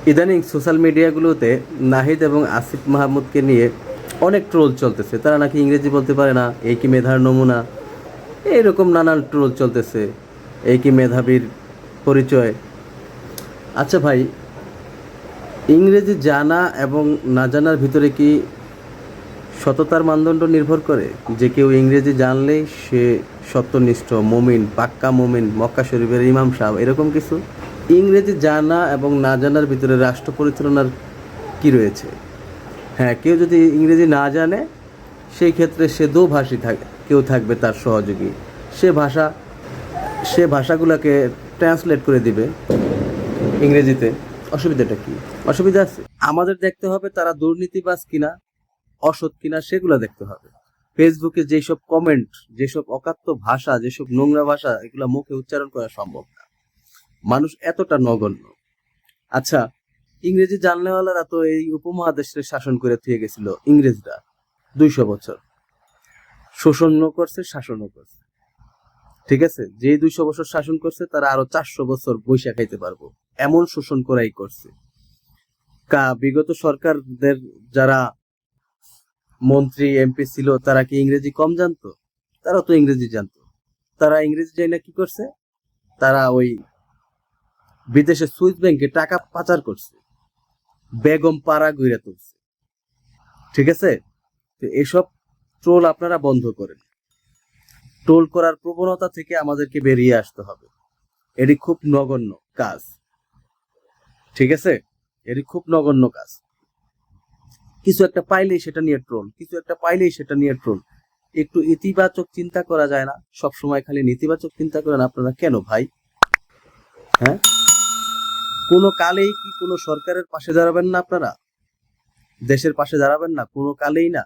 ইদানিং সোশ্যাল মিডিয়াগুলোতে নাহিদ এবং আসিফ মাহমুদকে নিয়ে অনেক ট্রোল চলতেছে। তারা নাকি ইংরেজি বলতে পারে না, এই কি মেধার নমুনা, এইরকম নানান ট্রোল চলতেছে। এই কি মেধাবীর পরিচয়? আচ্ছা ভাই, ইংরেজি জানা এবং না জানার ভিতরে কি সততার মানদণ্ড নির্ভর করে? যে কেউ ইংরেজি জানলেই সে সত্যনিষ্ঠ মুমিন, পাক্কা মুমিন, মক্কা শরীফের ইমাম সাহেব, এরকম কিছু? ইংরেজি জানা এবং না জানার ভিতরে রাষ্ট্র পরিচালনার কি রয়েছে? হ্যাঁ, কেউ যদি ইংরেজি না জানে সেই ক্ষেত্রে সে দোভাষী থাকে, কেউ থাকবে তার সহযোগী, সে ভাষা সে ভাষাগুলোকে ট্রান্সলেট করে দিবে ইংরেজিতে। অসুবিধাটা কি? অসুবিধা আছে? আমাদের দেখতে হবে তারা দুর্নীতিবাজ কিনা, অসৎ কিনা, সেগুলো দেখতে হবে। ফেসবুকে যেসব কমেন্ট, যেসব অকাত্য ভাষা, যেসব নোংরা ভাষা, এগুলো মুখে উচ্চারণ করা সম্ভব না। মানুষ এতটা নগণ্য। আচ্ছা, ইংরেজি জানলেওয়ালারা তো এই উপমহাদেশে শাসন করে থুয়ে গেছিল। ইংরেজরা 200 বছর শোষণও করছে, শাসনও করছে। ঠিক আছে, যে 200 বছর শাসন করছে তারা আরো 400 বছর বৈশা খাইতে পারবো, এমন শোষণ করাই করছে। বিগত সরকারদের যারা মন্ত্রী এমপি ছিল তারা কি ইংরেজি কম জানতো? তারা তো ইংরেজি জানতো। তারা ইংরেজি জানি না কি করছে, তারা ওই বিদেশে সুইস ব্যাংকে টাকা পাচার করছে, বেগম পাড়া গইরা তুলছে। ঠিক আছে, তো এসব ট্রোল আপনারা বন্ধ করেন। ট্রোল করার প্রবণতা থেকে আমাদেরকে বেরিয়ে আসতে হবে। এটি খুব নগণ্য কাজ। ঠিক আছে, এটি খুব নগণ্য কাজ। কিছু একটা পাইলেই সেটা নিয়ে ট্রোল, কিছু একটা পাইলেই সেটা নিয়ে ট্রোল। একটু ইতিবাচক চিন্তা করা যায় না? সব সময় খালি নেতিবাচক চিন্তা করেন আপনারা কেন ভাই? হ্যাঁ, কোনো কালেই কি কোনো সরকারের পাশে দাঁড়াবেন না আপনারা? দেশের পাশে দাঁড়াবেন না কোনো কালেই না?